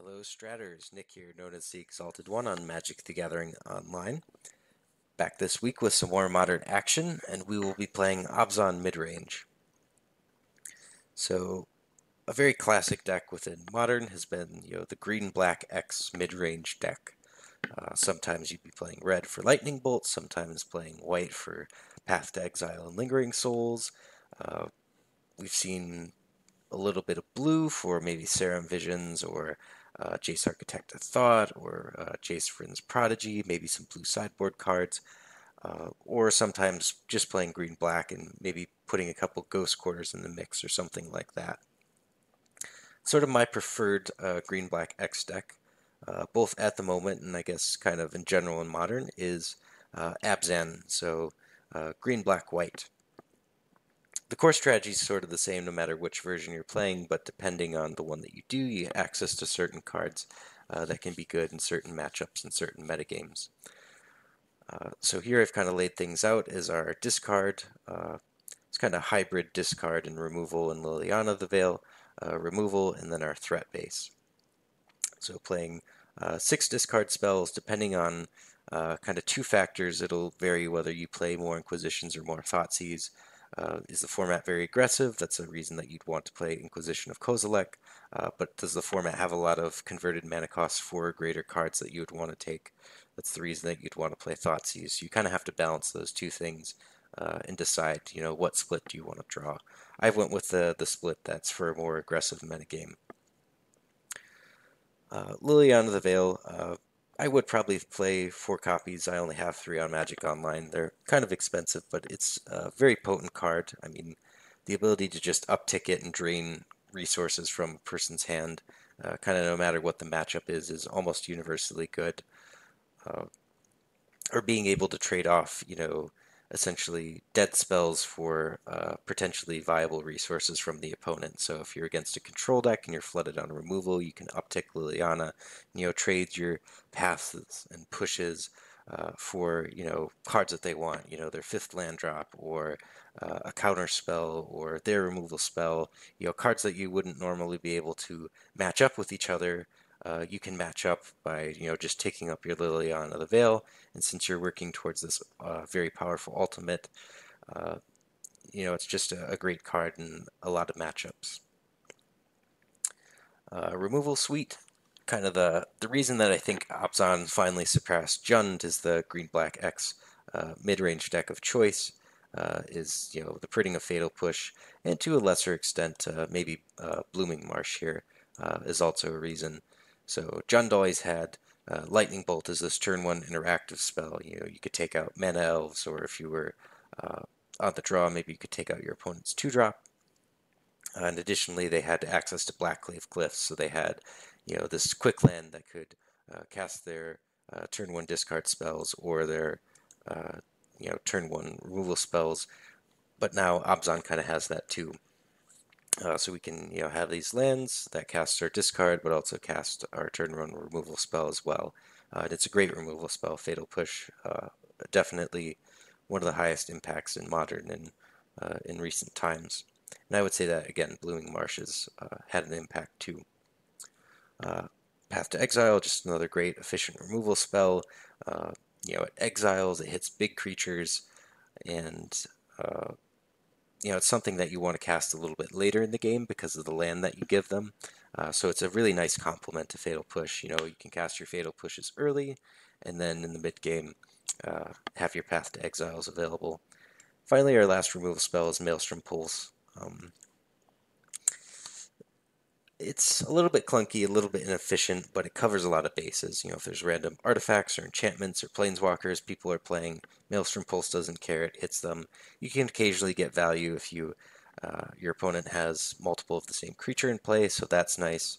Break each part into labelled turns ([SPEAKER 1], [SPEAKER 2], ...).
[SPEAKER 1] Hello Stratters, Nick here, known as TheExaltedOne on Magic the Gathering Online. Back this week with some more modern action, and we will be playing Abzan Midrange. So, a very classic deck within Modern has been, the green-black X midrange deck. Sometimes you'd be playing red for Lightning Bolt, sometimes playing white for Path to Exile and Lingering Souls. We've seen a little bit of blue for maybe Serum Visions or Jace Architect of Thought or Jace Vryn's Prodigy, maybe some blue sideboard cards, or sometimes just playing green-black and maybe putting a couple Ghost Quarters in the mix or something like that. Sort of my preferred green-black X deck, both at the moment and I guess kind of in general in Modern, is Abzan, so green-black-white. The core strategy is sort of the same no matter which version you're playing, but depending on the one that you do, you get access to certain cards that can be good in certain matchups and certain metagames. So here I've kind of laid things out as our discard. It's kind of hybrid discard and removal in Lilianna the Veil, removal, and then our threat base. So playing 6 discard spells, depending on kind of 2 factors. It'll vary whether you play more Inquisitions or more Thoughtseize. Is the format very aggressive? That's a reason that you'd want to play Inquisition of Kozilek. But does the format have a lot of converted mana costs for greater cards that you would want to take? That's the reason that you'd want to play Thoughtseize. You kind of have to balance those 2 things and decide, what split do you want to draw. I went with the split that's for a more aggressive metagame. Lilianna the Veil, I would probably play 4 copies. I only have 3 on Magic Online. They're kind of expensive, but it's a very potent card. I mean, the ability to just uptick it and drain resources from a person's hand, kind of no matter what the matchup is almost universally good. Or being able to trade off, essentially dead spells for potentially viable resources from the opponent. So if you're against a control deck and you're flooded on removal, you can uptick Lilianna, trade your paths and pushes for, cards that they want, their 5th land drop or a counter spell or their removal spell, cards that you wouldn't normally be able to match up with each other. You can match up by, just taking up your Lilianna the Veil, and since you're working towards this very powerful ultimate, it's just a great card in a lot of matchups. Removal Suite, kind of the reason that I think Abzan finally surpassed Jund is the green-black X mid-range deck of choice. Is the printing of Fatal Push, and to a lesser extent maybe Blooming Marsh here is also a reason. So Jund always had Lightning Bolt as this turn 1 interactive spell. You could take out Mana Elves, or if you were on the draw, maybe you could take out your opponent's 2-drop. And additionally, they had access to Blackclave Glyphs, so they had this quick land that could cast their turn 1 discard spells or their turn 1 removal spells. But now Abzan kind of has that too. So we can have these lands that cast our discard, but also cast our turn 1 removal spell as well. And it's a great removal spell, Fatal Push. Definitely one of the highest impacts in Modern and in recent times. And I would say that, again, Blooming Marsh has had an impact too. Path to Exile, just another great efficient removal spell. It exiles, it hits big creatures, and it's something that you want to cast a little bit later in the game because of the land that you give them. So it's a really nice complement to Fatal Push. You can cast your Fatal Pushes early, and then in the mid-game, have your Path to Exiles available. Finally, our last removal spell is Maelstrom Pulse. It's a little bit clunky, a little bit inefficient, but it covers a lot of bases. If there's random artifacts or enchantments or planeswalkers people are playing, Maelstrom Pulse doesn't care, it hits them. You can occasionally get value if your opponent has multiple of the same creature in play, so that's nice.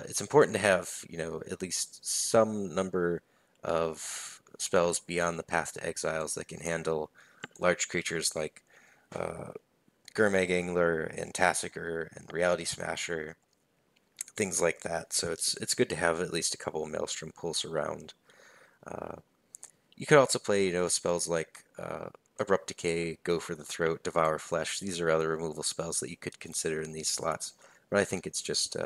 [SPEAKER 1] It's important to have, at least some number of spells beyond the Path to Exiles that can handle large creatures like Gurmag Angler and Tassiger and Reality Smasher, things like that. So it's good to have at least a couple of Maelstrom Pulse around. You could also play, spells like Abrupt Decay, Go for the Throat, Devour Flesh. These are other removal spells that you could consider in these slots. But I think it's just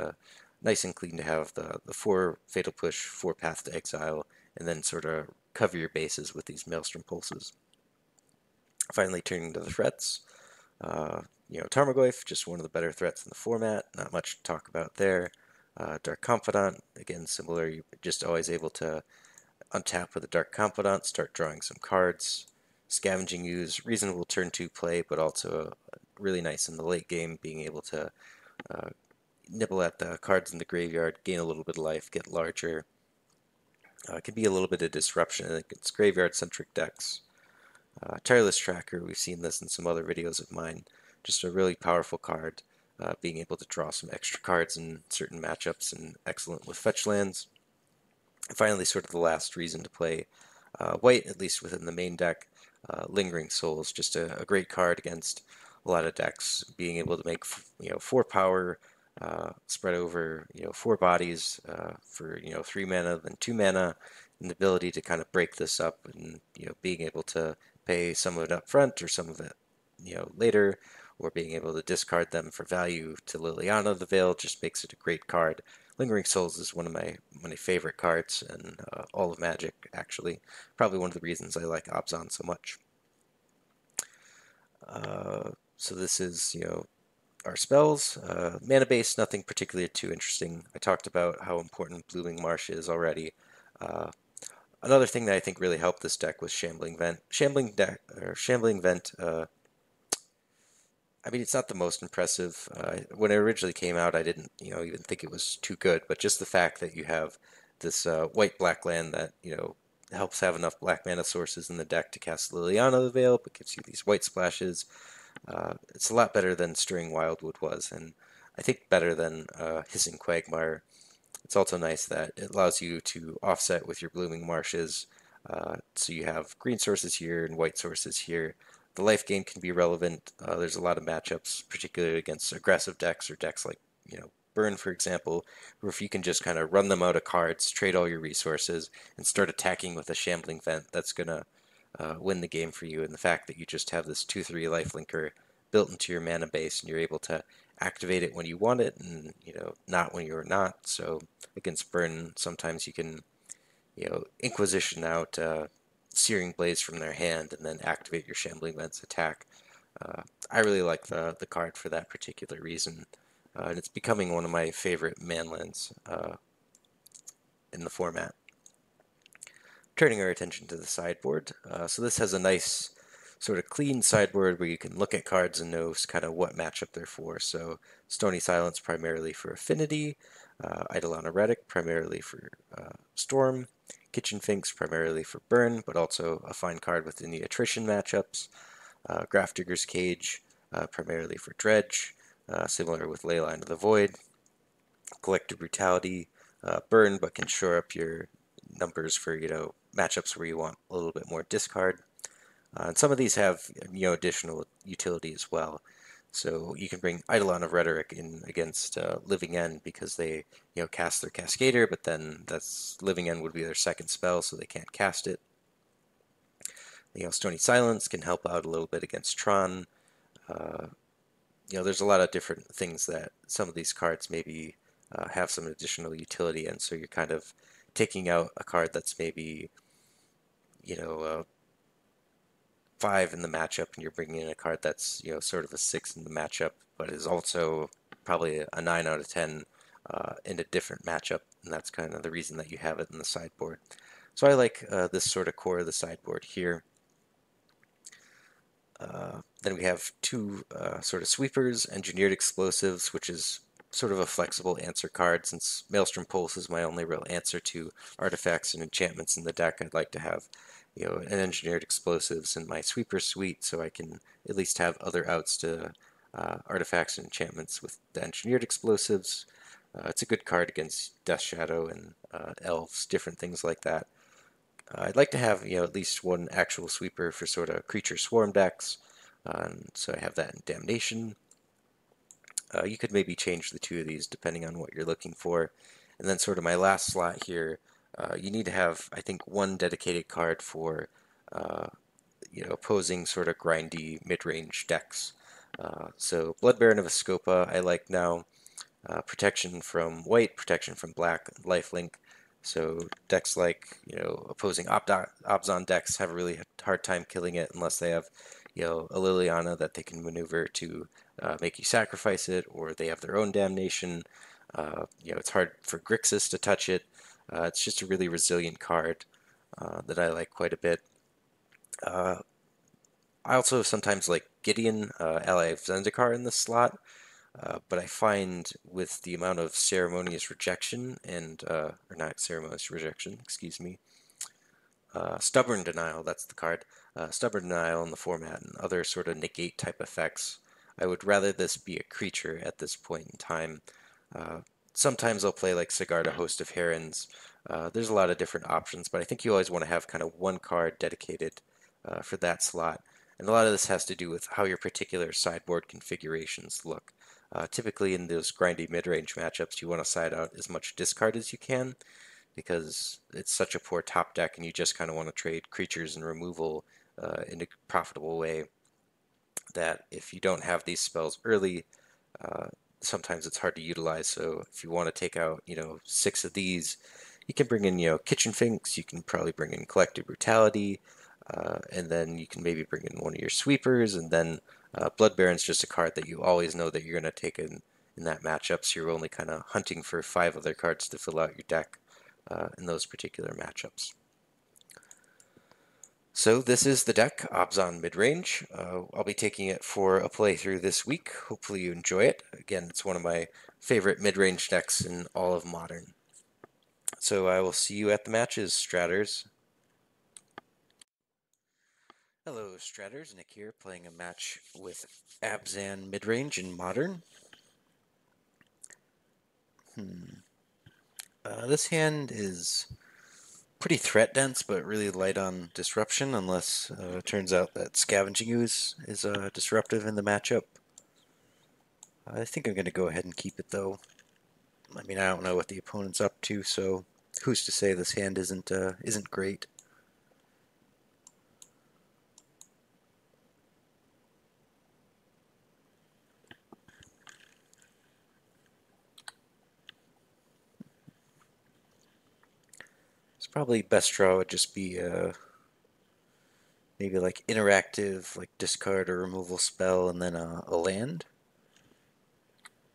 [SPEAKER 1] nice and clean to have the 4 Fatal Push, 4 Path to Exile, and then sort of cover your bases with these Maelstrom Pulses. Finally, turning to the threats, Tarmogoyf, just one of the better threats in the format, not much to talk about there. Dark Confidant, again, similar, you're just always able to untap with a Dark Confidant, start drawing some cards. Scavenging Ooze, reasonable turn 2 play, but also really nice in the late game, being able to nibble at the cards in the graveyard, gain a little bit of life, get larger. It can be a little bit of disruption against graveyard-centric decks. Tireless Tracker, we've seen this in some other videos of mine, just a really powerful card, being able to draw some extra cards in certain matchups and excellent with fetch lands. And finally, sort of the last reason to play white, at least within the main deck, Lingering Souls, just a great card against a lot of decks, being able to make 4 power, spread over 4 bodies for 3 mana, then 2 mana, and the ability to kind of break this up and being able to pay some of it up front or some of it later, or being able to discard them for value to Lilianna of the Veil just makes it a great card. Lingering Souls is one of my favorite cards in all of Magic, actually. Probably one of the reasons I like Abzan so much. So this is, our spells. Mana base, nothing particularly too interesting. I talked about how important Blooming Marsh is already. Another thing that I think really helped this deck was Shambling Vent. Shambling Vent, I mean, it's not the most impressive. When it originally came out, I didn't, even think it was too good. But just the fact that you have this white-black land that, helps have enough black mana sources in the deck to cast Lilianna of the Veil, but gives you these white splashes. It's a lot better than Stirring Wildwood was, and I think better than Hissing Quagmire. It's also nice that it allows you to offset with your Blooming Marshes, so you have green sources here and white sources here. The life gain can be relevant. There's a lot of matchups, particularly against aggressive decks or decks like, Burn, for example, where if you can just kind of run them out of cards, trade all your resources, and start attacking with a Shambling Vent, that's going to win the game for you. And the fact that you just have this 2/3 lifelinker built into your mana base, and you're able to activate it when you want it, and not when you're not. So against Burn, sometimes you can Inquisition out Searing Blades from their hand and then activate your Shambling Vent's attack. I really like the card for that particular reason, and it's becoming one of my favorite manlands in the format. Turning our attention to the sideboard, so this has a nice sort of clean sideboard where you can look at cards and know kind of what matchup they're for. So Stony Silence primarily for Affinity, Eidolon of Rhetoric primarily for Storm, Kitchen Finks primarily for Burn, but also a fine card within the Attrition matchups, Grafdigger's Cage primarily for Dredge, similar with Leyline of the Void, Collective Brutality, Burn, but can shore up your numbers for matchups where you want a little bit more discard. And some of these have additional utility as well. So you can bring Eidolon of Rhetoric in against Living End because they cast their Cascader, but then that's Living End would be their second spell, so they can't cast it. Stony Silence can help out a little bit against Tron. There's a lot of different things that some of these cards maybe have some additional utility, and so you're kind of taking out a card that's maybe 5 in the matchup, and you're bringing in a card that's sort of a 6 in the matchup, but is also probably a 9 out of 10 in a different matchup, and that's kind of the reason that you have it in the sideboard. So I like this sort of core of the sideboard here. Then we have 2 sort of sweepers, Engineered Explosives, which is sort of a flexible answer card. Since Maelstrom Pulse is my only real answer to artifacts and enchantments in the deck, I'd like to have an Engineered Explosives in my sweeper suite so I can at least have other outs to artifacts and enchantments with the Engineered Explosives. It's a good card against Death Shadow and elves, different things like that. I'd like to have at least one actual sweeper for sort of creature swarm decks, so I have that in Damnation. You could maybe change the 2 of these depending on what you're looking for. And then sort of my last slot here, you need to have, I think, 1 dedicated card for opposing sort of grindy mid-range decks. So Blood Baron of Vizkopa I like now. protection from white, protection from black, lifelink. So decks like, opposing Abzan decks have a really hard time killing it unless they have, a Lilianna that they can maneuver to make you sacrifice it, or they have their own Damnation. It's hard for Grixis to touch it. It's just a really resilient card that I like quite a bit. I also sometimes like Gideon, ally of Zendikar in this slot. But I find with the amount of ceremonious rejection or not ceremonious rejection, excuse me, stubborn denial, that's the card, stubborn denial in the format and other sort of negate type effects, I would rather this be a creature at this point in time. Sometimes I'll play like Sigarda, Host of Herons. There's a lot of different options, but I think you always want to have kind of one card dedicated for that slot. And a lot of this has to do with how your particular sideboard configurations look. Typically in those grindy mid-range matchups, you want to side out as much discard as you can because it's such a poor top deck and you just kind of want to trade creatures and removal in a profitable way that if you don't have these spells early, sometimes it's hard to utilize. So if you want to take out, 6 of these, you can bring in, Kitchen Finks, you can probably bring in Collective Brutality, and then you can maybe bring in one of your sweepers, and then Blood Baron's just a card that you always know that you're going to take in that matchup, so you're only kind of hunting for 5 other cards to fill out your deck in those particular matchups. So this is the deck, Abzan Midrange. I'll be taking it for a playthrough this week. Hopefully you enjoy it. Again, it's one of my favorite midrange decks in all of Modern. So I will see you at the matches, Stratters. Hello, Stratters. Nick here, playing a match with Abzan Midrange in Modern. This hand is pretty threat dense, but really light on disruption, unless it turns out that Scavenging Ooze is disruptive in the matchup. I think I'm going to go ahead and keep it, though. I mean, I don't know what the opponent's up to, so who's to say this hand isn't great? It's probably best draw would just be maybe like interactive, like discard or removal spell, and then a land.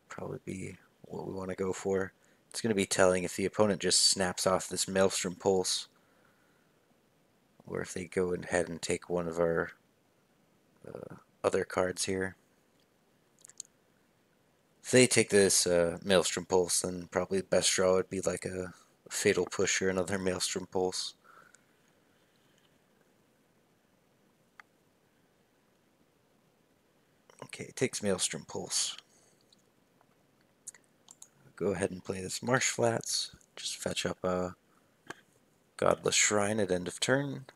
[SPEAKER 1] Probably be what we want to go for. It's going to be telling if the opponent just snaps off this Maelstrom Pulse, or if they go ahead and take one of our other cards here. If they take this Maelstrom Pulse, then probably the best draw would be like a Fatal Push or another Maelstrom Pulse. Okay, it takes Maelstrom Pulse. Go ahead and play this Marsh Flats. Just fetch up a Godless Shrine at end of turn.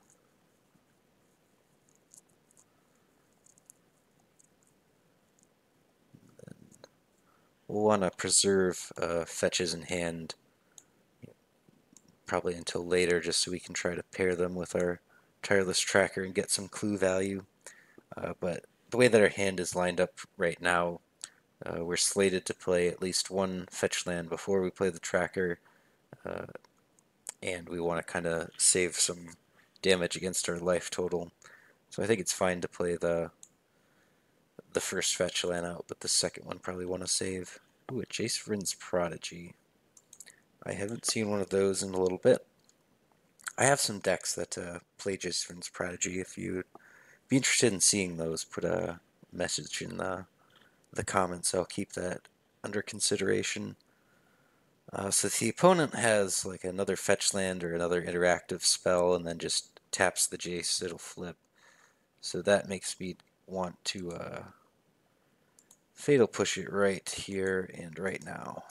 [SPEAKER 1] We'll want to preserve fetches in hand probably until later, just so we can try to pair them with our Tireless Tracker and get some clue value. But the way that our hand is lined up right now, we're slated to play at least one fetch land before we play the Tracker, and we want to kind of save some damage against our life total. So I think it's fine to play the first fetch land out, but the second one probably want to save. Ooh, a Jace Prodigy. I haven't seen one of those in a little bit. I have some decks that play Jace Prodigy. If you'd be interested in seeing those, put a message in the comments. I'll keep that under consideration. So if the opponent has like another fetch land or another interactive spell and then just taps the Jace, it'll flip. So that makes me want to Fatal Push it right here and right now.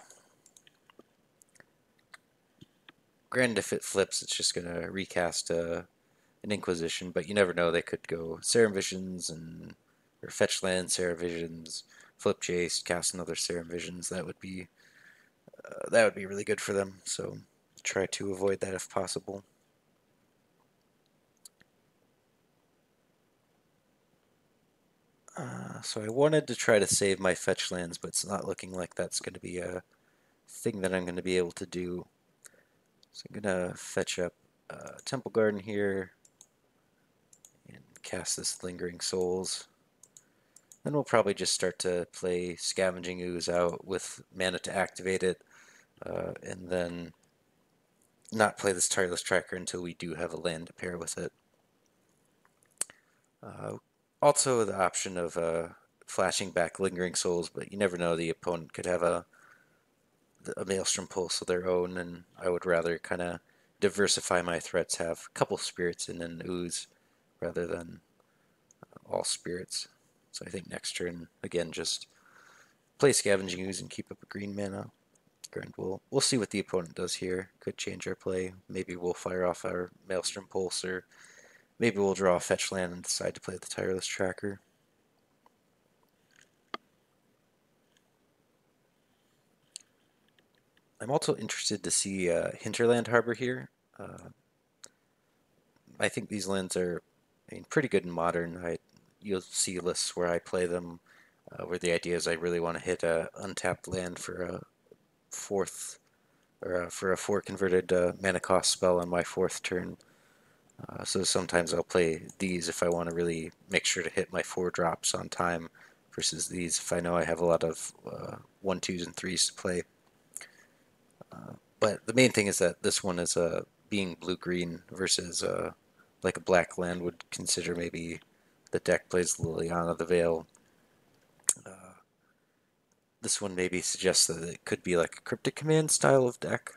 [SPEAKER 1] Granted, if it flips, it's just going to recast an Inquisition, but you never know. They could go Serum Visions or fetch land, Serum Visions, flip Jace, cast another Serum Visions. That would be really good for them. So try to avoid that if possible. So I wanted to try to save my fetch lands, but it's not looking like that's going to be a thing that I'm going to be able to do. So I'm going to fetch up Temple Garden here and cast this Lingering Souls. Then we'll probably just start to play Scavenging Ooze out with mana to activate it, and then not play this Tireless Tracker until we do have a land to pair with it. Also the option of flashing back Lingering Souls, but you never know, the opponent could have a Maelstrom Pulse of their own, and I would rather kind of diversify my threats, have a couple spirits and an ooze rather than all spirits. So I think next turn, again, just play Scavenging Ooze and keep up a green mana. And we'll see what the opponent does here. Could change our play. Maybe we'll fire off our Maelstrom Pulse, or maybe we'll draw a fetch land and decide to play the Tireless Tracker. I'm also interested to see Hinterland Harbor here. I think these lands are, pretty good in Modern. You'll see lists where I play them, where the idea is I really want to hit a untapped land for a fourth, or for a 4 converted mana cost spell on my 4th turn. So sometimes I'll play these if I want to really make sure to hit my 4 drops on time, versus these if I know I have a lot of 1, 2s, and 3s to play. But the main thing is that this one is being blue-green versus like a black land would consider. Maybe the deck plays Lilianna the Veil. This one maybe suggests that it could be like a Cryptic Command style of deck.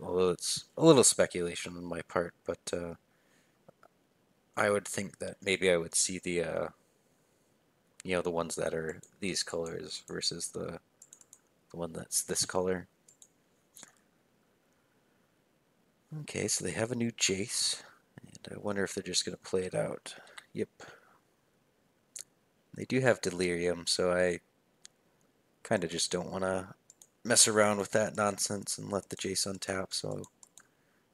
[SPEAKER 1] Although it's a little speculation on my part, but I would think that maybe I would see the the ones that are these colors versus the one that's this color. Okay, so they have a new Jace, and I wonder if they're just going to play it out. Yep. They do have Delirium, so I kind of just don't want to mess around with that nonsense and let the Jace untap, so I'll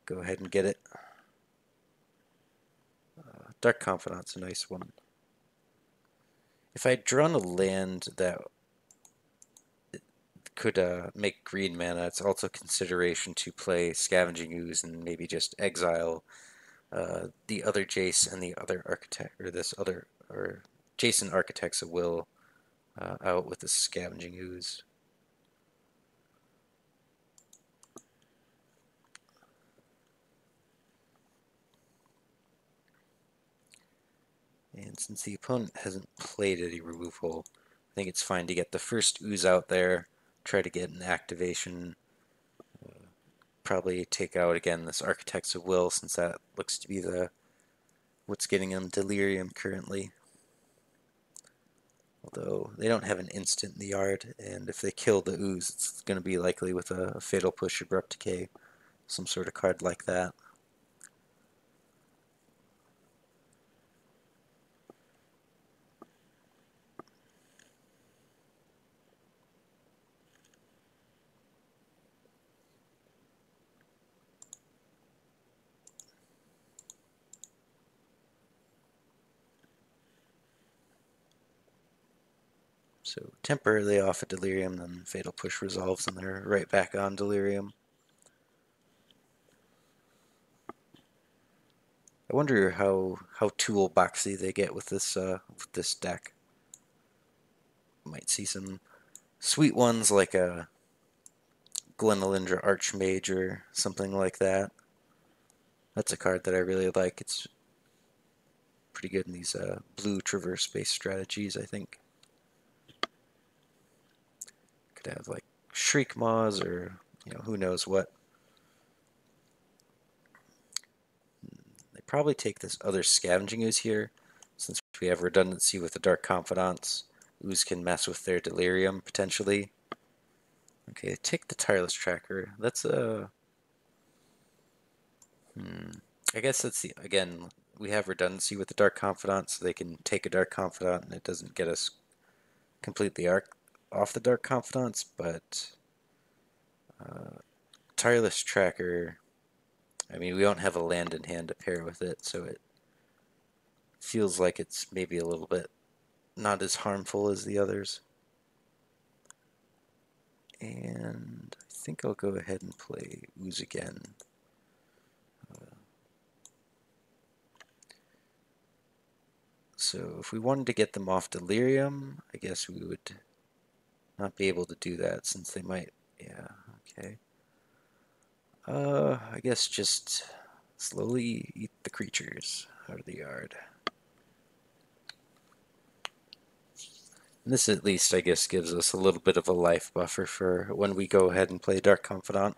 [SPEAKER 1] go ahead and get it. Dark Confidant's a nice one. If I'd drawn a land that could make green mana, it's also consideration to play Scavenging Ooze and maybe just exile the other Jace and the other Architect, or Jason Architects of Will out with the Scavenging Ooze. And since the opponent hasn't played any removal, I think it's fine to get the first Ooze out there, try to get an activation, probably take out again this Architects of Will, since that looks to be what's getting them Delirium currently. Although they don't have an instant in the yard, and if they kill the Ooze, it's going to be likely with a Fatal Push, Abrupt Decay, some sort of card like that. So temporarily off at Delirium, then Fatal Push resolves, and they're right back on Delirium. I wonder how toolboxy they get with this deck. Might see some sweet ones like a Glenalindra Archmage or something like that. That's a card that I really like. It's pretty good in these blue traverse-based strategies, I think. Could have like Shriek Maws or who knows what. They probably take this other Scavenging Ooze here, since we have redundancy with the Dark Confidants. Ooze can mess with their Delirium potentially. Okay, take the Tireless Tracker. That's a I guess that's again, we have redundancy with the Dark Confidant, so they can take a Dark Confidant and it doesn't get us completely off the Dark Confidants, but Tireless Tracker, we don't have a land in hand to pair with it, so it feels like it's maybe a little bit not as harmful as the others. And I think I'll go ahead and play Ooze again. So if we wanted to get them off Delirium, I guess we would not be able to do that since they might, yeah, okay. I guess just slowly eat the creatures out of the yard. And this at least, I guess, gives us a little bit of a life buffer for when we go ahead and play Dark Confidant.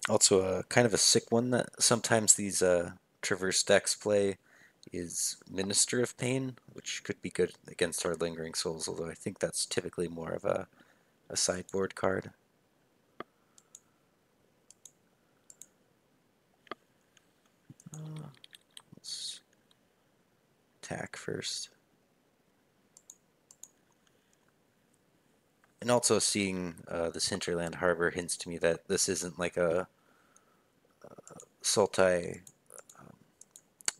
[SPEAKER 1] Also, kind of a sick one that sometimes these Traverse decks play is Minister of Pain, which could be good against our Lingering Souls, although I think that's typically more of a sideboard card. Let's attack first. And also seeing this Hinterland Harbor hints to me that this isn't like a Sultai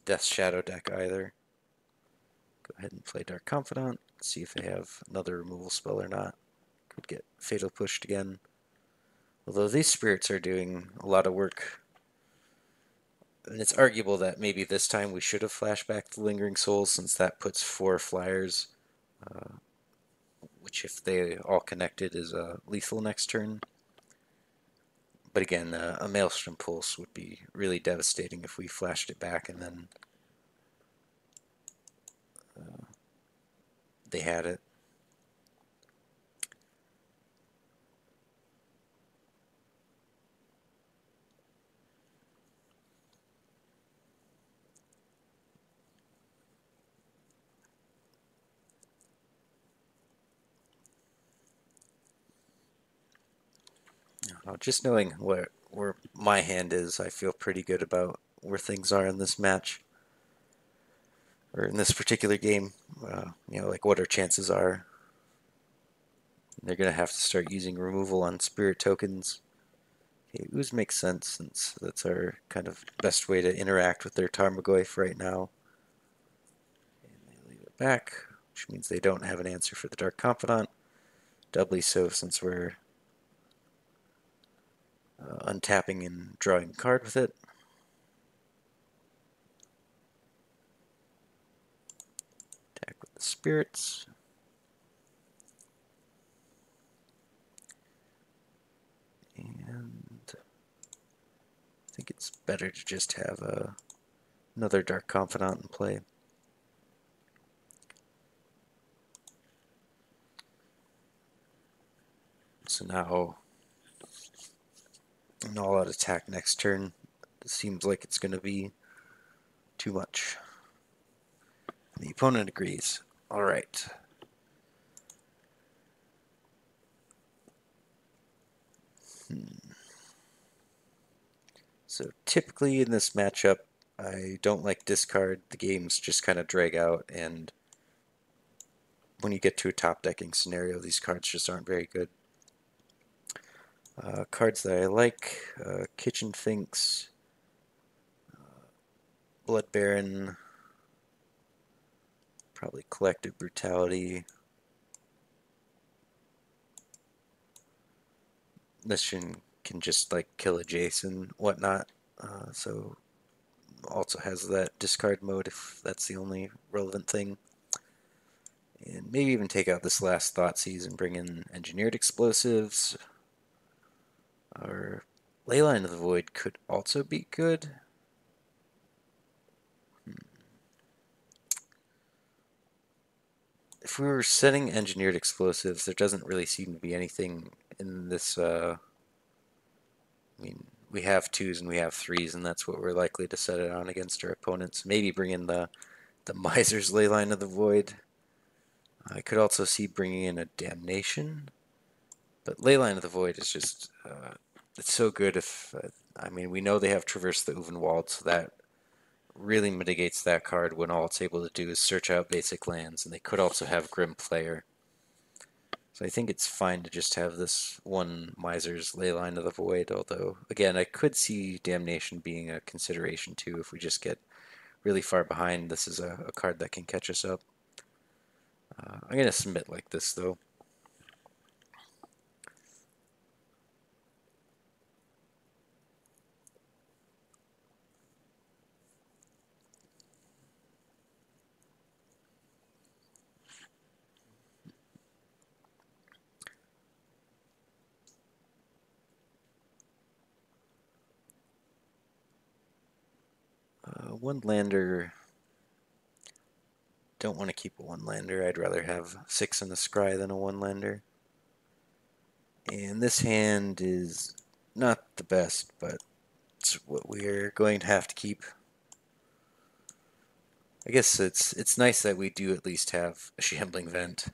[SPEAKER 1] Death Shadow deck either. Go ahead and play Dark Confidant, see if they have another removal spell or not. Could get Fatal Pushed again. Although these spirits are doing a lot of work. And it's arguable that maybe this time we should have flashed back the Lingering Souls, since that puts 4 flyers, which if they all connected is lethal next turn. But again, a Maelstrom Pulse would be really devastating if we flashed it back and then they had it. Just knowing where my hand is, I feel pretty good about where things are in this match, or in this particular game. You know, like what our chances are. They're going to have to start using removal on spirit tokens. Okay, Ooze makes sense since that's our kind of best way to interact with their Tarmogoyf right now. And they leave it back, which means they don't have an answer for the Dark Confidant. Doubly so since we're untapping and drawing a card with it. Attack with the spirits. And I think it's better to just have another Dark Confidant in play. So now an all-out attack next turn. It seems like it's going to be too much. The opponent agrees. All right. So typically in this matchup, I don't like discard. The games just kind of drag out, and when you get to a top decking scenario, these cards just aren't very good. Cards that I like, Kitchen Finks, Blood Baron, probably Collective Brutality. Mission can just like kill a Jason, whatnot, so also has that discard mode if that's the only relevant thing. And maybe even take out this last Thoughtseize and bring in Engineered Explosives. Or Leyline of the Void could also be good. If we were setting Engineered Explosives, there doesn't really seem to be anything in this. I mean, we have 2s and we have 3s, and that's what we're likely to set it on against our opponents. Maybe bring in the Miser's Leyline of the Void. I could also see bringing in a Damnation, but Leyline of the Void is just it's so good. If I mean, we know they have Traverse the Uvenwald, so that really mitigates that card when all it's able to do is search out basic lands, and they could also have Grim Player. So I think it's fine to just have this one Miser's Leyline of the Void, although, again, I could see Damnation being a consideration too if we just get really far behind. This is a card that can catch us up. I'm going to submit like this, though. One lander. Don't want to keep a one lander. I'd rather have 6 in the scry than a one lander. And this hand is not the best, but it's what we're going to have to keep. I guess it's nice that we do at least have a Shambling Vent.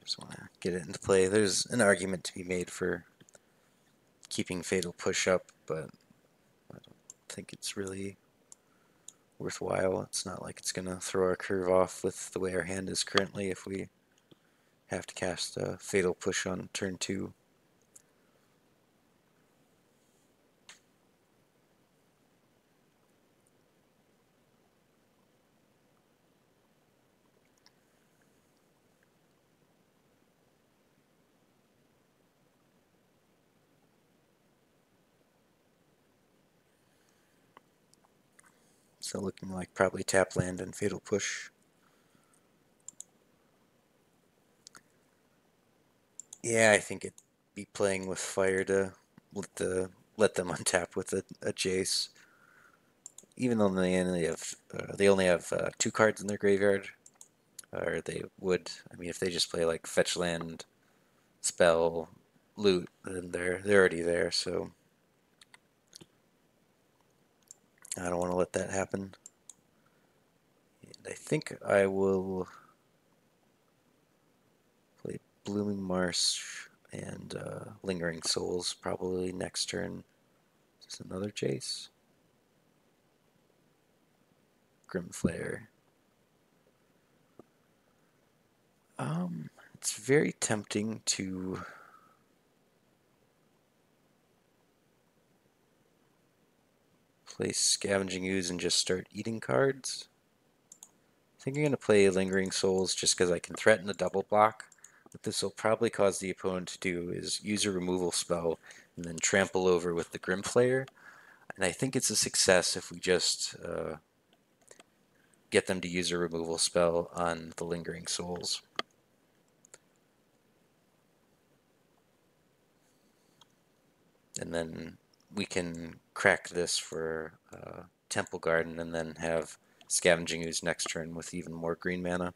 [SPEAKER 1] Just want to get it into play. There's an argument to be made for keeping Fatal Push up, but I don't think it's really worthwhile. It's not like it's going to throw our curve off with the way our hand is currently if we have to cast a Fatal Push on turn 2. So looking like probably tap land and Fatal Push. Yeah, I think it'd be playing with fire to let them untap with a Jace. Even though they only have 2 cards in their graveyard, or they would. I mean, if they just play like fetch land, spell, loot, then they're already there. So I don't want to let that happen. And I think I will play Blooming Marsh and Lingering Souls probably next turn. Just another Jace. Grimflare. It's very tempting to play Scavenging Ooze and just start eating cards. I think I'm going to play Lingering Souls just because I can threaten a double block. What this will probably cause the opponent to do is use a removal spell and then trample over with the Grimflare. And I think it's a success if we just get them to use a removal spell on the Lingering Souls. And then we can crack this for Temple Garden and then have Scavenging Ooze next turn with even more green mana.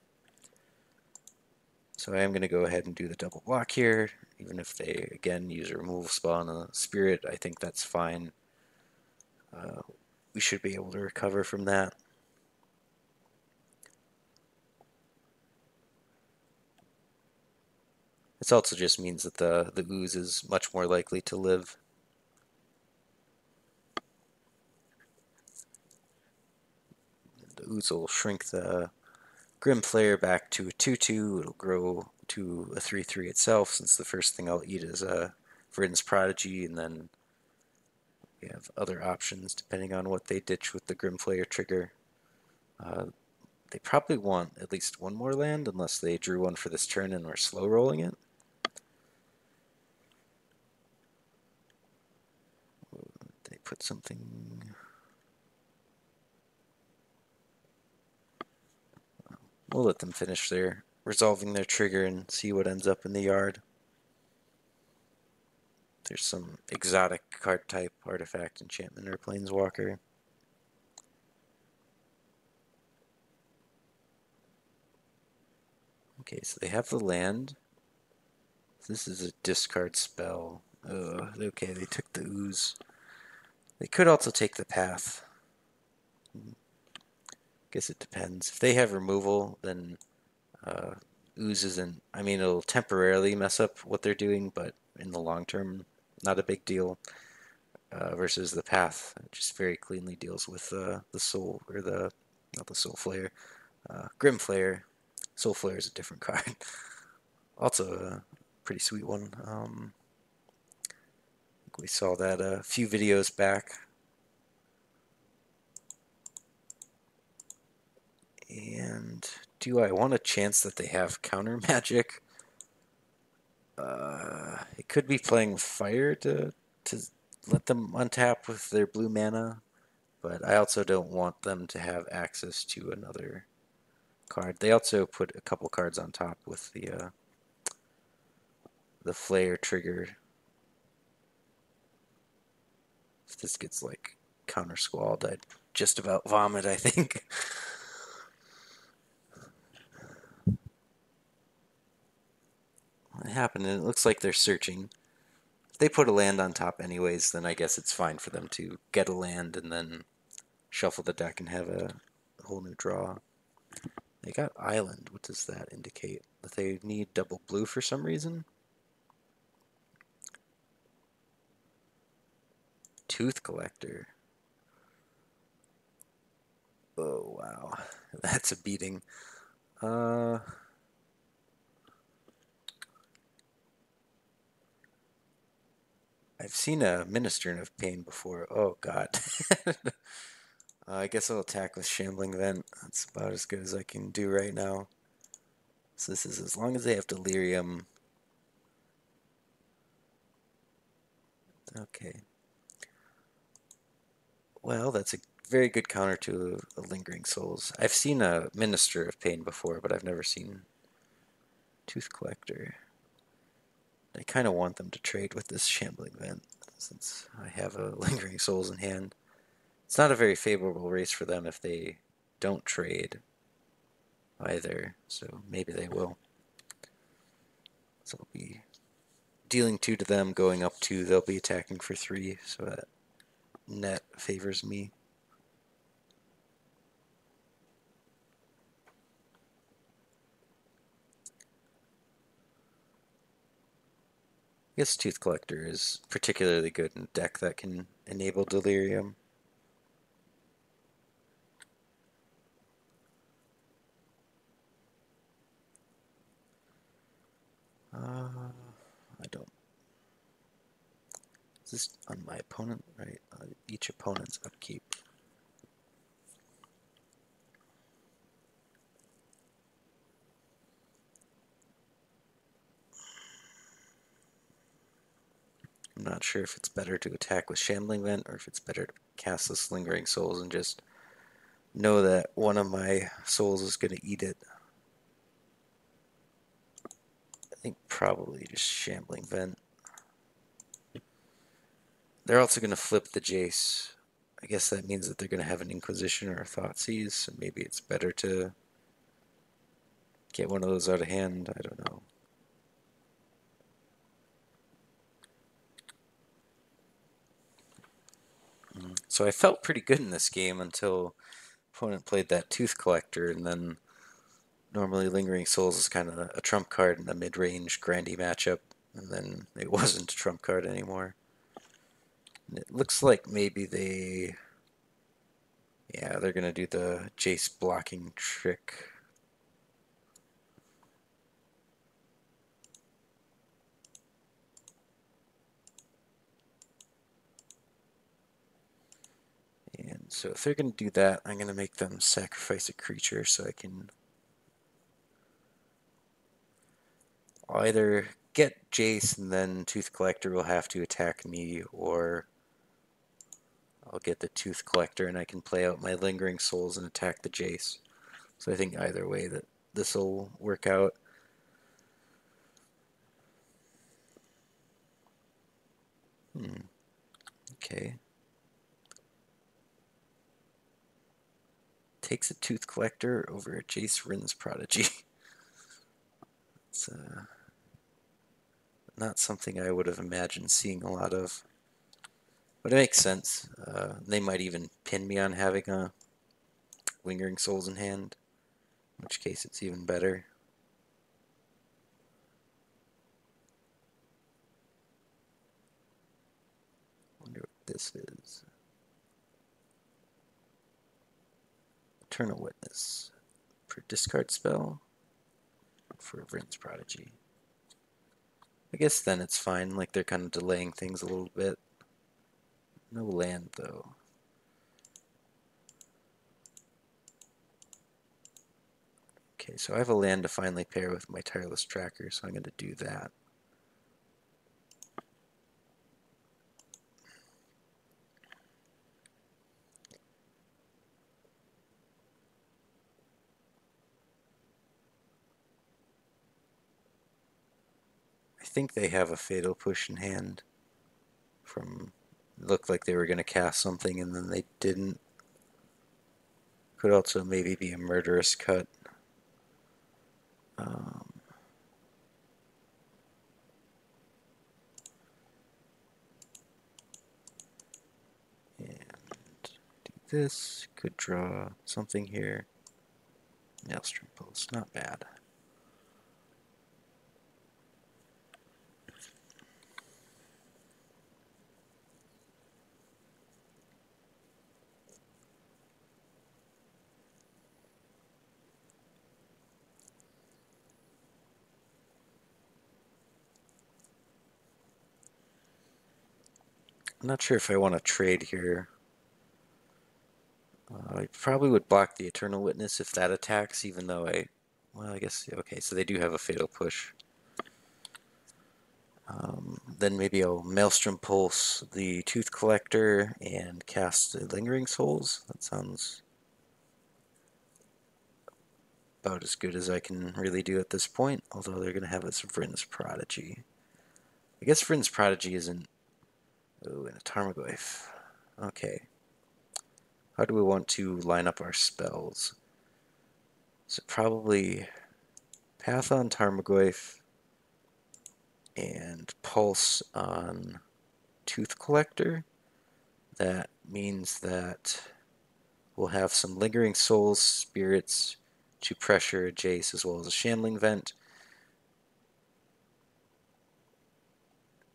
[SPEAKER 1] So I am going to go ahead and do the double block here. Even if they, again, use a removal spell on a Spirit, I think that's fine. We should be able to recover from that. This also just means that the Ooze is much more likely to live. The Ooze will shrink the Grimflare back to a 2/2. It'll grow to a 3/3 itself, since the first thing I'll eat is a Verdant Prodigy, and then we have other options depending on what they ditch with the Grimflare trigger. They probably want at least one more land, unless they drew one for this turn and we're slow rolling it. They put something... We'll let them finish their resolving their trigger and see what ends up in the yard. There's some exotic card type, artifact, enchantment, or planeswalker. Okay, so they have the land. This is a discard spell. Okay, they took the Ooze. They could also take the Path. Guess it depends. If they have removal, then Ooze isn't... I mean, it'll temporarily mess up what they're doing, but in the long term, not a big deal. Versus the Path, just very cleanly deals with the Soul, or not the Soul Flare, Grim Flare. Soul Flare is a different card. Also a pretty sweet one. We saw that a few videos back. And do I want a chance that they have counter magic? It could be playing with fire to let them untap with their blue mana, but I also don't want them to have access to another card. They also put a couple cards on top with the flare trigger. If this gets like counter squalled, I'd just about vomit, I think. What happened? And it looks like they're searching. If they put a land on top anyways, then I guess it's fine for them to get a land and then shuffle the deck and have a whole new draw. They got Island. What does that indicate? That they need double blue for some reason? Tooth Collector. Oh, wow. That's a beating. I've seen a Minister of Pain before. Oh, God. I guess I'll attack with Shambling Vent. That's about as good as I can do right now. So this is as long as they have Delirium. Okay. Well, that's a very good counter to a Lingering Souls. I've seen a Minister of Pain before, but I've never seen Tooth Collector. I kind of want them to trade with this Shambling Vent, since I have a Lingering Souls in hand. It's not a very favorable race for them if they don't trade either, so maybe they will. So I'll be dealing 2 to them, going up 2, they'll be attacking for 3, so that net favors me. I guess Tooth Collector is particularly good in a deck that can enable Delirium. I don't. Is this on my opponent? Right, each opponent's upkeep. I'm not sure if it's better to attack with Shambling Vent or if it's better to cast this Lingering Souls and just know that one of my souls is going to eat it. I think probably just Shambling Vent. They're also going to flip the Jace. I guess that means that they're going to have an Inquisition or a Thoughtseize, so maybe it's better to get one of those out of hand. I don't know. So I felt pretty good in this game until opponent played that Tooth Collector, and then normally Lingering Souls is kind of a trump card in a mid-range grandy matchup, and then it wasn't a trump card anymore. And it looks like maybe they're going to do the Jace blocking trick. And so if they're going to do that, I'm going to make them sacrifice a creature so I can either get Jace and then Tooth Collector will have to attack me, or I'll get the Tooth Collector and I can play out my Lingering Souls and attack the Jace. So I think either way that this will work out. Okay. Takes a Tooth Collector over a Jace Rin's Prodigy. It's not something I would have imagined seeing a lot of. But it makes sense. They might even pin me on having a Lingering Souls in hand, in which case it's even better. this is. Eternal Witness. For discard spell. For Vryn's Prodigy. I guess then it's fine, like they're kind of delaying things a little bit. No land though. Okay, so I have a land to finally pair with my Tireless Tracker, so I'm going to do that. I think they have a Fatal Push in hand. From looked like they were going to cast something and then they didn't. Could also maybe be a Murderous Cut. And do this. Could draw something here. Maelstrom Pulse, not bad. I'm not sure if I want to trade here. I probably would block the Eternal Witness if that attacks, even though well, I guess, okay, so they do have a Fatal Push. Then maybe I'll Maelstrom Pulse the Tooth Collector and cast the Lingering Souls. That sounds about as good as I can really do at this point, although they're going to have this Vryn's Prodigy. I guess Vryn's Prodigy isn't... Oh, and a Tarmogoyf. Okay. How do we want to line up our spells? So probably Path on Tarmogoyf and Pulse on Tooth Collector. That means that we'll have some Lingering Souls, Spirits to pressure a Jace as well as a Shambling Vent.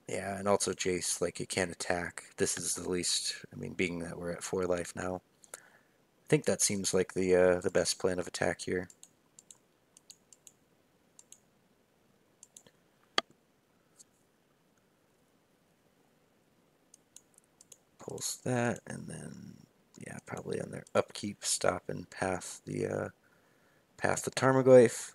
[SPEAKER 1] Yeah, and also Jace, like, it can't attack. This is the least, I mean, being that we're at 4 life now. I think that seems like the best plan of attack here. Pulse that, and then, yeah, probably on their upkeep, stop and path the Tarmogoyf.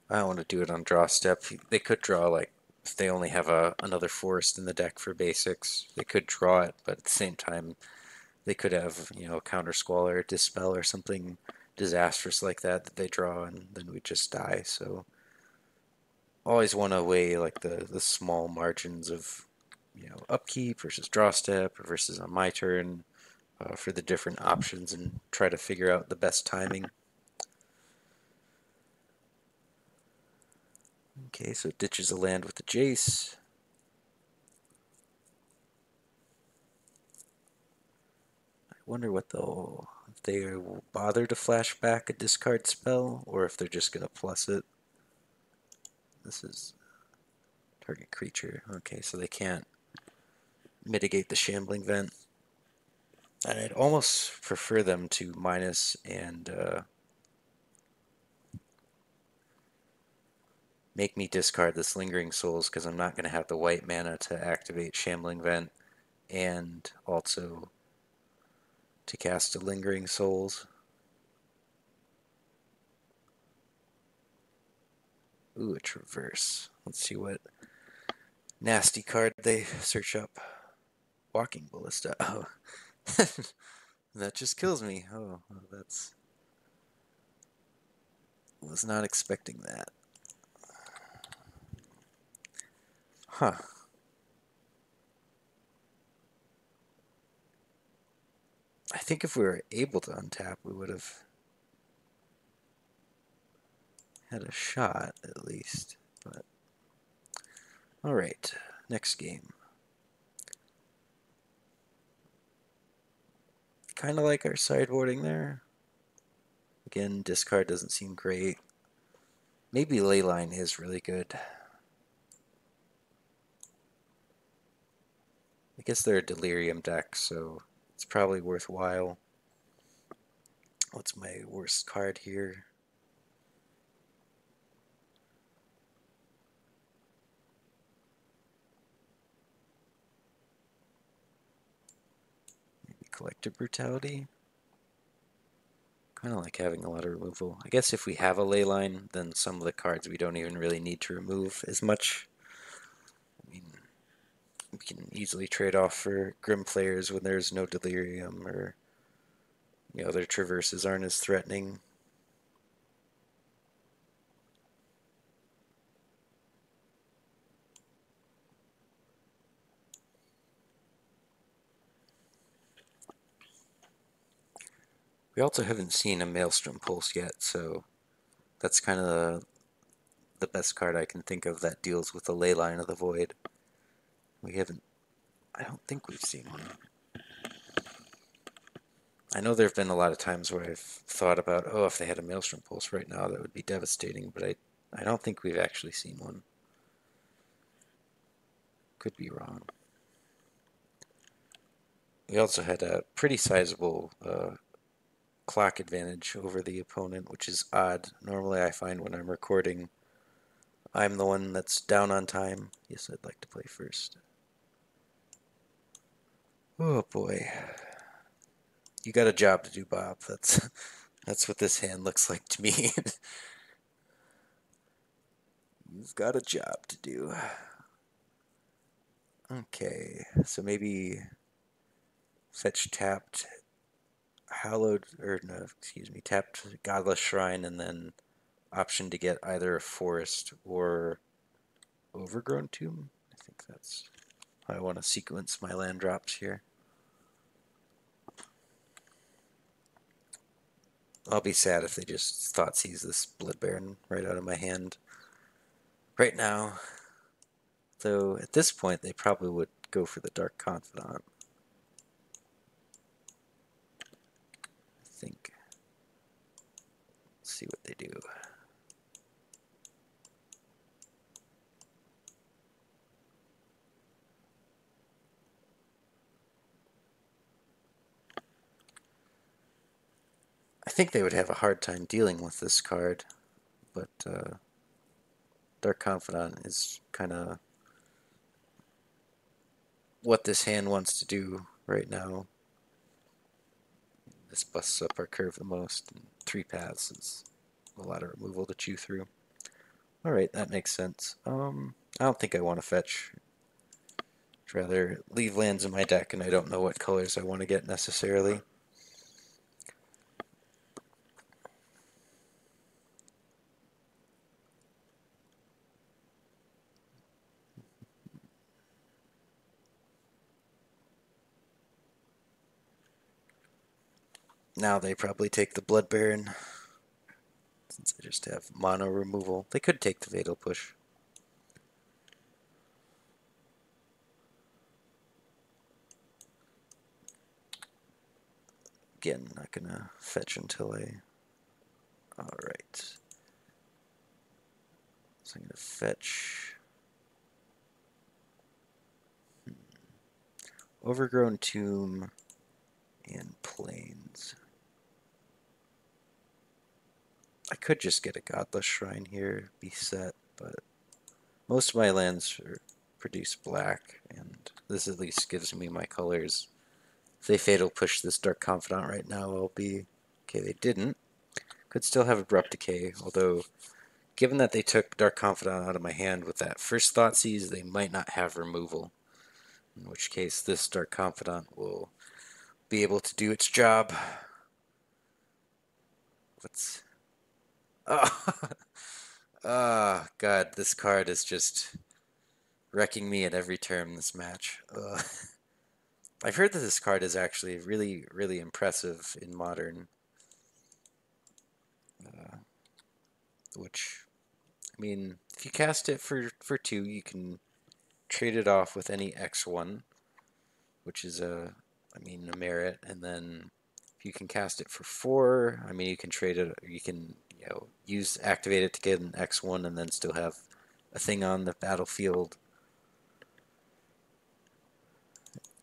[SPEAKER 1] I don't want to do it on draw step. They could draw, like, if they only have another forest in the deck for basics, they could draw it, but at the same time, they could have, you know, Counter Squall or Dispel or something disastrous like that they draw, and then we just die. So always want to weigh like the small margins of, you know, upkeep versus draw step versus on my turn for the different options and try to figure out the best timing. Okay, so it ditches a land with the Jace. I wonder what they'll, if they will bother to flash back a discard spell or if they're just going to plus it. This is target creature. Okay, so they can't mitigate the Shambling Vent. And I'd almost prefer them to minus and make me discard this Lingering Souls because I'm not going to have the white mana to activate Shambling Vent and also to cast a Lingering Souls. Ooh, a Traverse. Let's see what nasty card they search up. Walking Ballista. Oh. That just kills me. Oh, that's... Was not expecting that. Huh. I think if we were able to untap, we would have had a shot, at least. But alright, next game. Kind of like our sideboarding there. Again, discard doesn't seem great. Maybe Leyline is really good. I guess they're a Delirium deck, so it's probably worthwhile. What's my worst card here? Maybe Collective Brutality. Kind of like having a lot of removal. I guess if we have a Leyline, then some of the cards we don't even really need to remove as much. I mean, we can easily trade off for Grim players when there's no Delirium, or their traverses aren't as threatening. We also haven't seen a Maelstrom Pulse yet, so that's kind of the best card I can think of that deals with the Leyline of the Void. I don't think we've seen one. I know there have been a lot of times where I've thought about, oh, if they had a Maelstrom Pulse right now, that would be devastating, but I don't think we've actually seen one. Could be wrong. We also had a pretty sizable clock advantage over the opponent, which is odd. Normally I find when I'm recording, I'm the one that's down on time. Yes, I'd like to play first. Oh boy. You got a job to do, Bob. That's what this hand looks like to me. You've got a job to do. Okay, so maybe fetch tapped tapped Godless Shrine, and then option to get either a forest or Overgrown Tomb. I think that's how I want to sequence my land drops here. I'll be sad if they just Thoughtseize this Blood Baron right out of my hand right now. Though at this point they probably would go for the Dark Confidant. I think. Let's see what they do. I think they would have a hard time dealing with this card, but Dark Confidant is kind of what this hand wants to do right now. This busts up our curve the most, and 3 paths is a lot of removal to chew through. Alright, that makes sense. I don't think I want to fetch. I'd rather leave lands in my deck, and I don't know what colors I want to get necessarily. Now they probably take the Blood Baron, since I just have mono removal. They could take the Fatal Push. Again, not gonna fetch until I... Alright. So I'm gonna fetch... Overgrown Tomb and Plains. I could just get a Godless Shrine here, be set, but most of my lands produce black, and this at least gives me my colors. If they Fatal Push this Dark Confidant right now, I'll be... Okay, they didn't. Could still have Abrupt Decay, although given that they took Dark Confidant out of my hand with that first Thoughtseize, they might not have removal. In which case, this Dark Confidant will be able to do its job. What's... Oh, oh God, this card is just wrecking me at every turn this match. I've heard that this card is actually really, really impressive in Modern. Which, I mean, if you cast it for 2, you can trade it off with any X1, which is a merit, and then if you can cast it for 4, I mean, you can trade it, you can use activate it to get an X1 and then still have a thing on the battlefield.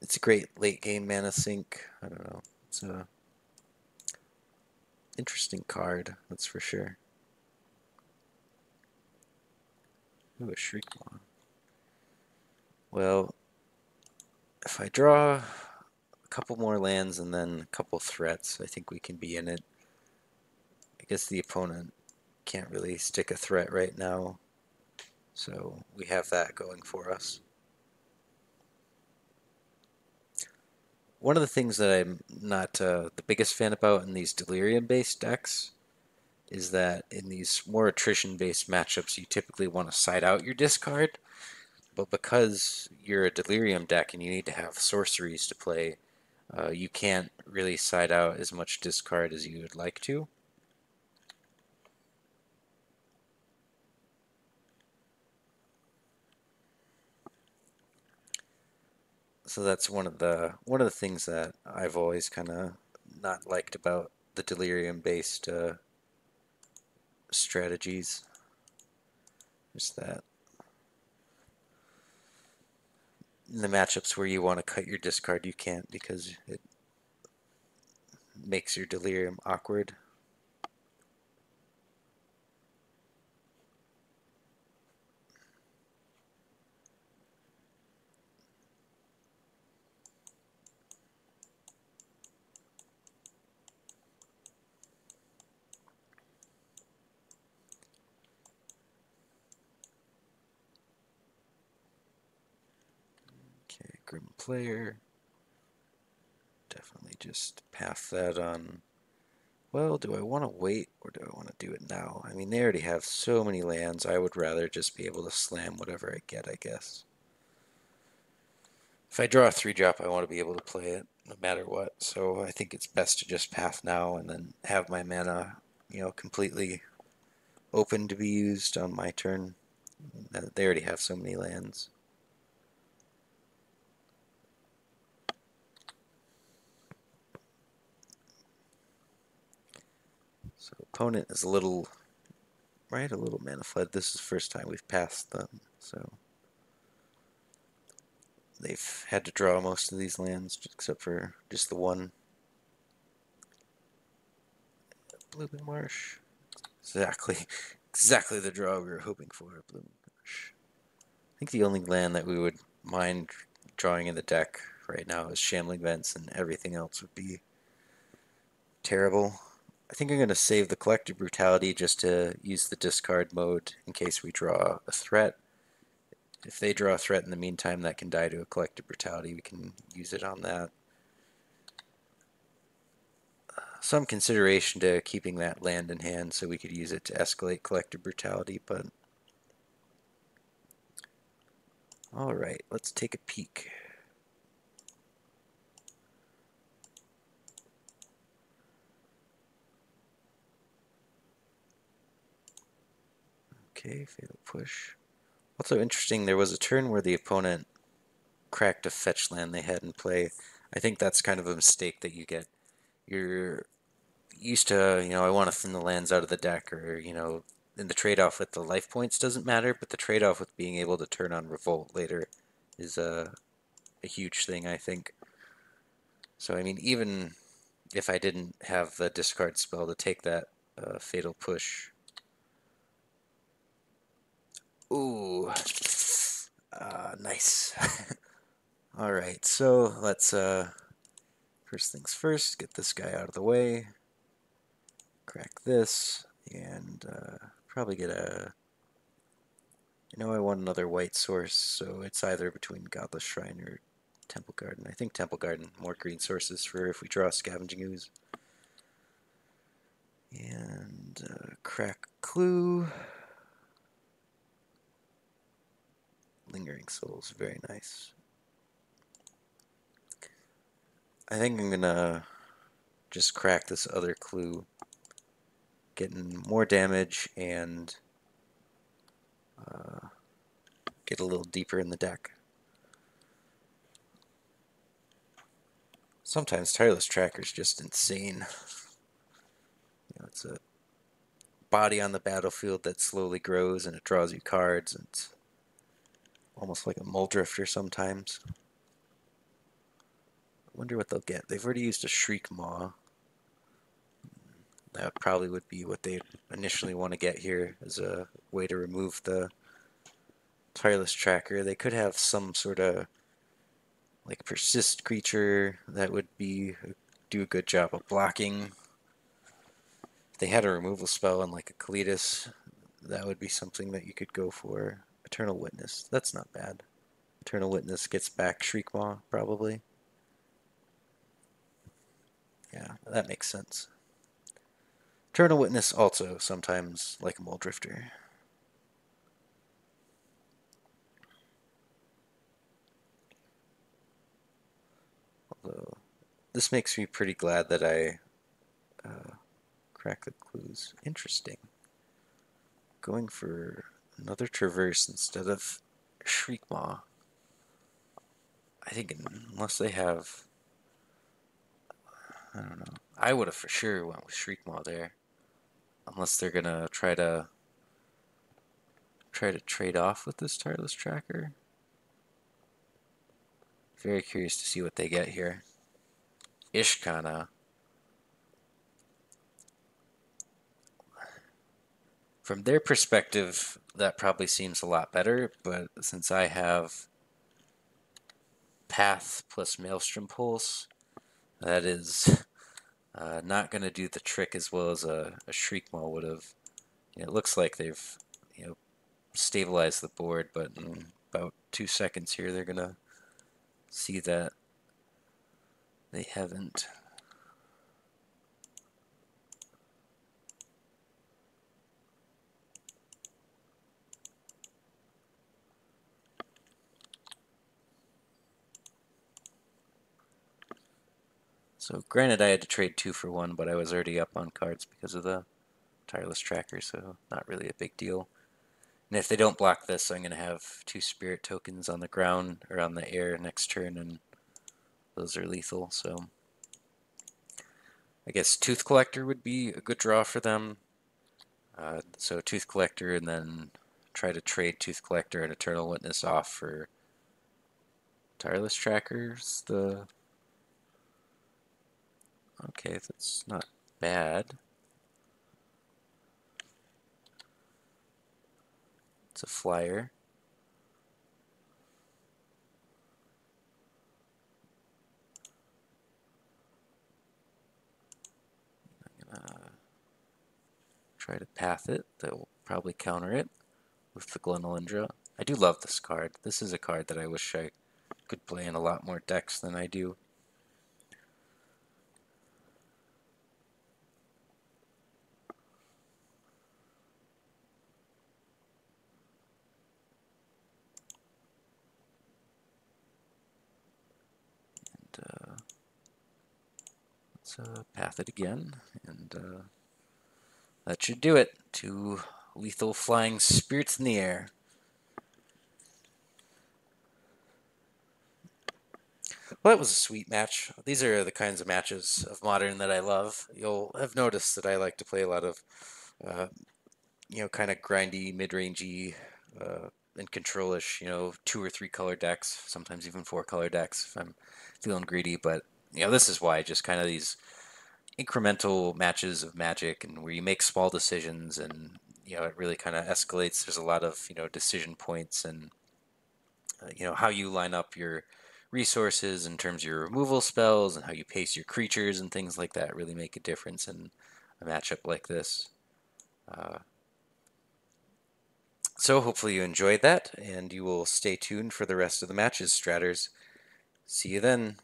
[SPEAKER 1] It's a great late game mana sink. I don't know. It's a interesting card, that's for sure. Ooh, a Shriekmaw. Well, if I draw a couple more lands and then a couple threats, I think we can be in it. I guess the opponent can't really stick a threat right now, so we have that going for us. One of the things that I'm not the biggest fan about in these Delirium-based decks is that in these more attrition-based matchups, you typically want to side out your discard, but because you're a Delirium deck and you need to have sorceries to play, you can't really side out as much discard as you would like to. So that's one of the things that I've always kind of not liked about the Delirium-based strategies. Just that in the matchups where you want to cut your discard, you can't because it makes your Delirium awkward. Okay, Grim Player. Definitely just path that on. Well, do I want to wait or do I want to do it now? I mean, they already have so many lands. I would rather just be able to slam whatever I get, I guess. If I draw a 3-drop, I want to be able to play it no matter what. So I think it's best to just path now and then have my mana, completely open to be used on my turn. They already have so many lands. So opponent is a little mana flood. This is the first time we've passed them, so they've had to draw most of these lands except for just the one. Blooming Marsh. Exactly the draw we were hoping for. Blooming Marsh. I think the only land that we would mind drawing in the deck right now is Shambling Vents, and everything else would be terrible. I think I'm going to save the Collective Brutality just to use the discard mode in case we draw a threat. If they draw a threat in the meantime that can die to a Collective Brutality, we can use it on that. Some consideration to keeping that land in hand so we could use it to escalate Collective Brutality, but alright, let's take a peek. Okay, Fatal Push. Also interesting, there was a turn where the opponent cracked a fetch land they had in play. I think that's kind of a mistake that you get. You're used to, I want to thin the lands out of the deck, or, and the trade-off with the life points doesn't matter, but the trade-off with being able to turn on Revolt later is a huge thing, I think. So, I mean, even if I didn't have the discard spell to take that Fatal Push. Ooh. Nice. Alright, so let's, first things first, get this guy out of the way. Crack this, and probably get a... I want another white source, so it's either between Godless Shrine or Temple Garden. I think Temple Garden, more green sources for if we draw Scavenging Ooze. And crack Clue. Lingering Souls, very nice. I think I'm gonna just crack this other Clue, getting more damage and get a little deeper in the deck. Sometimes Tireless Tracker is just insane. It's a body on the battlefield that slowly grows and it draws you cards. And it's almost like a Muldrifter sometimes. I wonder what they'll get. They've already used a Shriek Maw. That probably would be what they initially want to get here as a way to remove the Tireless Tracker. They could have some sort of like persist creature that would do a good job of blocking. If they had a removal spell on like a Kalitas, that would be something that you could go for. Eternal Witness, that's not bad. Eternal Witness gets back Shriekmaw, probably. Yeah, that makes sense. Eternal Witness also sometimes like a Muldrifter. Although, this makes me pretty glad that I cracked the clues. Interesting. Going for another Traverse instead of Shriekmaw. I think unless they have... I don't know. I would have for sure went with Shriekmaw there. Unless they're going to try to trade off with this Tireless Tracker. Very curious to see what they get here. Ishkana. From their perspective, that probably seems a lot better, but since I have Path plus Maelstrom Pulse, that is not going to do the trick as well as a Shriekmaw would have. It looks like they've stabilized the board, but in about 2 seconds here, they're going to see that they haven't. So granted, I had to trade 2 for 1, but I was already up on cards because of the Tireless Tracker, so not really a big deal. And if they don't block this, I'm going to have 2 Spirit tokens on the ground or on the air next turn, and those are lethal. So I guess Tooth Collector would be a good draw for them. So Tooth Collector, and then try to trade Tooth Collector and Eternal Witness off for Tireless Trackers. Okay, that's not bad. It's a flyer. I'm gonna try to path it. That will probably counter it with the Glenolindra. I do love this card. This is a card that I wish I could play in a lot more decks than I do. Let's path it again, and that should do it. 2 lethal flying spirits in the air. Well, that was a sweet match. These are the kinds of matches of Modern that I love. You'll have noticed that I like to play a lot of, kind of grindy, mid-rangey, and control-ish, 2 or 3 color decks, sometimes even 4 color decks if I'm feeling greedy. But, this is why just kind of these incremental matches of Magic and where you make small decisions and, it really kind of escalates. There's a lot of, decision points and, how you line up your resources in terms of your removal spells and how you pace your creatures and things like that really make a difference in a matchup like this. So hopefully you enjoyed that, and you will stay tuned for the rest of the matches, Stratters. See you then.